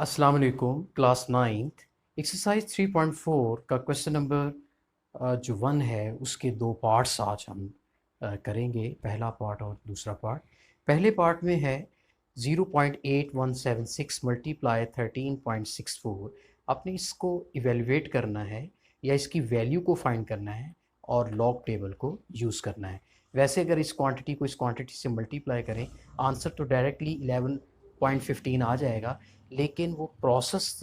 अस्सलाम वालेकुम class ninth exercise 3.4 का क्वेश्चन नंबर जो 1 है उसके दो पार्ट्स आज हम करेंगे, पहला पार्ट और दूसरा पार्ट। पहले पार्ट में है 0.8176 मल्टीप्लाई 13.64। आपने इसको इवेलुएट करना है या इसकी वैल्यू को फाइंड करना है और लॉग टेबल को यूज़ करना है। वैसे अगर इस क्वांटिटी को इस क्वांटिटी से मल्टीप्लाई करें आंसर तो डायरेक्टली 11.15 आ जाएगा, लेकिन वो प्रोसेस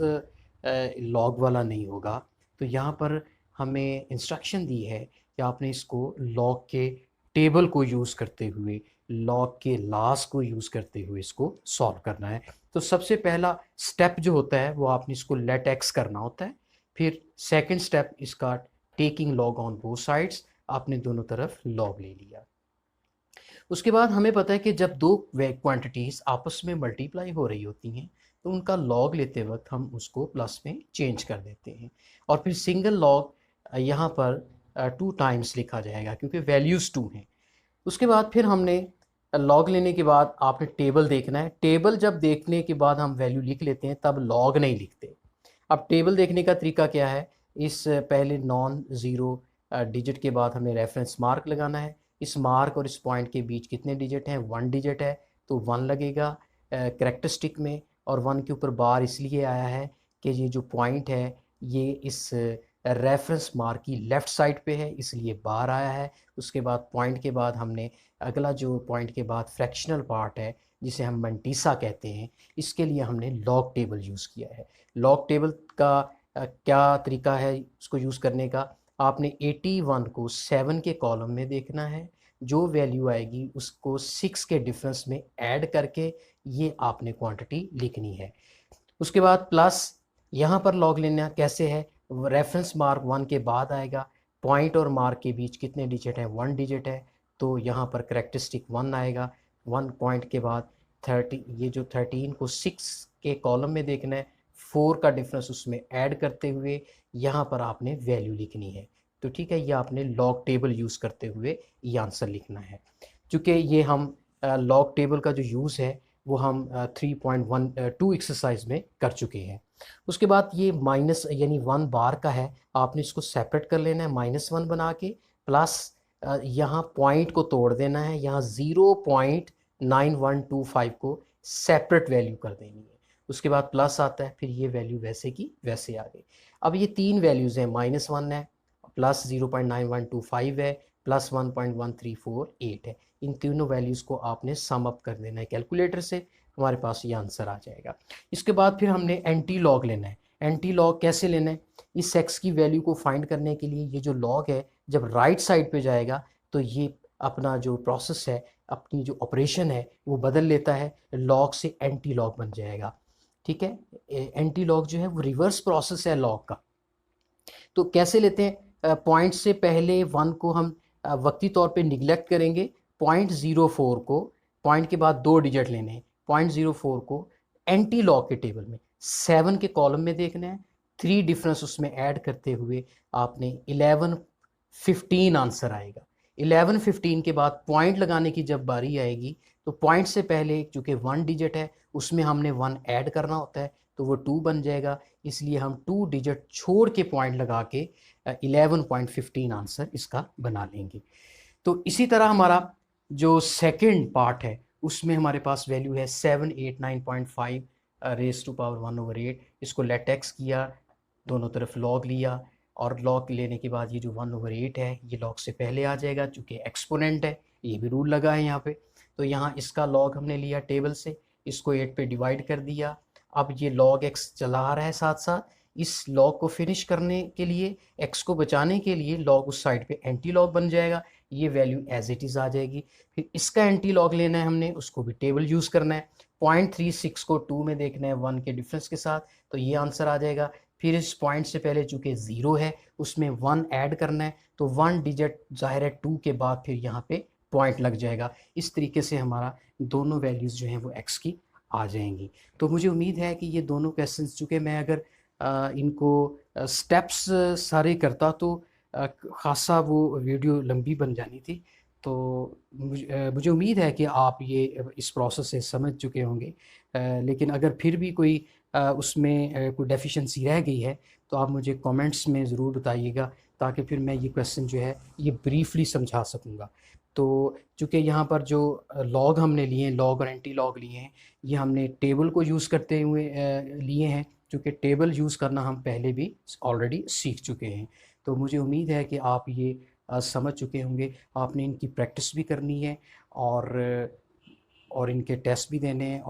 लॉग वाला नहीं होगा। तो यहाँ पर हमें इंस्ट्रक्शन दी है कि आपने इसको लॉग के टेबल को यूज़ करते हुए, लॉग के लास्ट को यूज़ करते हुए इसको सॉल्व करना है। तो सबसे पहला स्टेप जो होता है वो आपने इसको लेट एक्स करना होता है। फिर सेकंड स्टेप इसका taking log on both sides, आपने दोनों तरफ लॉग ले लिया। उसके बाद हमें पता है कि जब दो क्वांटिटीज़ आपस में मल्टीप्लाई हो रही होती हैं तो उनका लॉग लेते वक्त हम उसको प्लस में चेंज कर देते हैं और फिर सिंगल लॉग यहाँ पर 2 टाइम्स लिखा जाएगा क्योंकि वैल्यूज़ 2 हैं। उसके बाद फिर हमने लॉग लेने के बाद आपने टेबल देखना है। टेबल जब देखने के बाद हम वैल्यू लिख लेते हैं तब लॉग नहीं लिखते। अब टेबल देखने का तरीका क्या है, इस पहले नॉन ज़ीरो डिजिट के बाद हमें रेफरेंस मार्क लगाना है। इस मार्क और इस पॉइंट के बीच कितने डिजिट हैं, 1 डिजिट है तो 1 लगेगा कैरेक्टरिस्टिक में। और 1 के ऊपर बार इसलिए आया है कि ये जो पॉइंट है ये इस रेफरेंस मार्क की लेफ़्ट साइड पे है इसलिए बार आया है। उसके बाद पॉइंट के बाद हमने अगला जो पॉइंट के बाद फ्रैक्शनल पार्ट है जिसे हम मंटीसा कहते हैं, इसके लिए हमने लॉग टेबल यूज़ किया है। लॉग टेबल का क्या तरीका है उसको यूज़ करने का, आपने 81 को 7 के कॉलम में देखना है, जो वैल्यू आएगी उसको 6 के डिफरेंस में ऐड करके ये आपने क्वांटिटी लिखनी है। उसके बाद प्लस यहाँ पर लॉग लेना कैसे है, रेफरेंस मार्क 1 के बाद आएगा, पॉइंट और मार्क के बीच कितने डिजिट हैं, 1 डिजिट है तो यहाँ पर करेक्टरिस्टिक 1 आएगा। 1 पॉइंट के बाद 30, ये जो 13 को 6 के कॉलम में देखना है, 4 का डिफरेंस उसमें ऐड करते हुए यहाँ पर आपने वैल्यू लिखनी है। तो ठीक है, ये आपने लॉग टेबल यूज़ करते हुए ये आंसर लिखना है। चूँकि ये हम लॉग टेबल का जो यूज़ है वो हम 3.12 एक्सरसाइज में कर चुके हैं। उसके बाद ये माइनस यानी 1 बार का है, आपने इसको सेपरेट कर लेना है -1 बना के, प्लस यहाँ पॉइंट को तोड़ देना है, यहाँ 0.9125 को सेपरेट वैल्यू कर देनी है। उसके बाद प्लस आता है, फिर ये वैल्यू वैसे की वैसे आ गई। अब ये 3 वैल्यूज़ हैं, -1 है, प्लस 0.9125 है, प्लस 1.1348 है। इन तीनों वैल्यूज़ को आपने सम अप कर देना है कैलकुलेटर से, हमारे पास ये आंसर आ जाएगा। इसके बाद फिर हमने एंटी लॉग लेना है। एंटी लॉग कैसे लेना है, इस एक्स की वैल्यू को फाइंड करने के लिए ये जो लॉग है जब राइट साइड पे जाएगा तो ये अपना जो प्रोसेस है, अपनी जो ऑपरेशन है वो बदल लेता है, लॉग से एंटी लॉग बन जाएगा। ठीक है, एंटी लॉग जो है वो रिवर्स प्रोसेस है लॉग का। तो कैसे लेते हैं, पॉइंट से पहले 1 को हम वक्ती तौर पे निगलेक्ट करेंगे, 0.04 को, पॉइंट के बाद 2 डिजिट लेने हैं, 0.04 को एंटी लॉग के टेबल में 7 के कॉलम में देखना है, 3 डिफरेंस उसमें ऐड करते हुए आपने 11.15 आंसर आएगा। 11.15 के बाद पॉइंट लगाने की जब बारी आएगी तो पॉइंट से पहले चूँकि 1 डिजिट है उसमें हमने 1 ऐड करना होता है तो वो 2 बन जाएगा, इसलिए हम 2 डिजिट छोड़ के पॉइंट लगा के 11.15 आंसर इसका बना लेंगे। तो इसी तरह हमारा जो सेकंड पार्ट है उसमें हमारे पास वैल्यू है 789.5 रेज़ टू पावर 1/8। इसको लेट एक्स किया, दोनों तरफ लॉग लिया और लॉग लेने के बाद ये जो 1/8 है ये लॉग से पहले आ जाएगा चूँकि एक्सपोनेंट है, ये भी रूल लगा है यहाँ पे। तो यहाँ इसका लॉग हमने लिया टेबल से, इसको 8 पे डिवाइड कर दिया। अब ये log x चला आ रहा है साथ साथ, इस log को फिनिश करने के लिए, x को बचाने के लिए log उस साइड पे एंटी लॉग बन जाएगा, ये वैल्यू एज इट इज़ आ जाएगी। फिर इसका एंटी लॉग लेना है हमने, उसको भी टेबल यूज़ करना है, 0.36 को 2 में देखना है 1 के डिफरेंस के साथ, तो ये आंसर आ जाएगा। फिर इस पॉइंट से पहले चूँकि 0 है उसमें 1 ऐड करना है तो 1 डिजिट ज़ाहिर है 2 के बाद फिर यहाँ पे पॉइंट लग जाएगा। इस तरीके से हमारा दोनों वैल्यूज़ जो हैं वो x की आ जाएंगी। तो मुझे उम्मीद है कि ये दोनों क्वेश्चंस, चूँकि मैं अगर इनको स्टेप्स सारे करता तो ख़ासा वो वीडियो लंबी बन जानी थी। तो मुझे उम्मीद है कि आप ये इस प्रोसेस से समझ चुके होंगे। लेकिन अगर फिर भी कोई उसमें कोई डेफिशिएंसी रह गई है तो आप मुझे कमेंट्स में ज़रूर बताइएगा, ताकि फिर मैं ये क्वेश्चन जो है ये ब्रीफली समझा सकूँगा। तो चूँकि यहाँ पर जो लॉग हमने लिए हैं, लॉग और एंटी लॉग लिए हैं, ये हमने टेबल को यूज़ करते हुए लिए हैं, चूँकि टेबल यूज़ करना हम पहले भी ऑलरेडी सीख चुके हैं। तो मुझे उम्मीद है कि आप ये समझ चुके होंगे। आपने इनकी प्रैक्टिस भी करनी है और इनके टेस्ट भी देने हैं।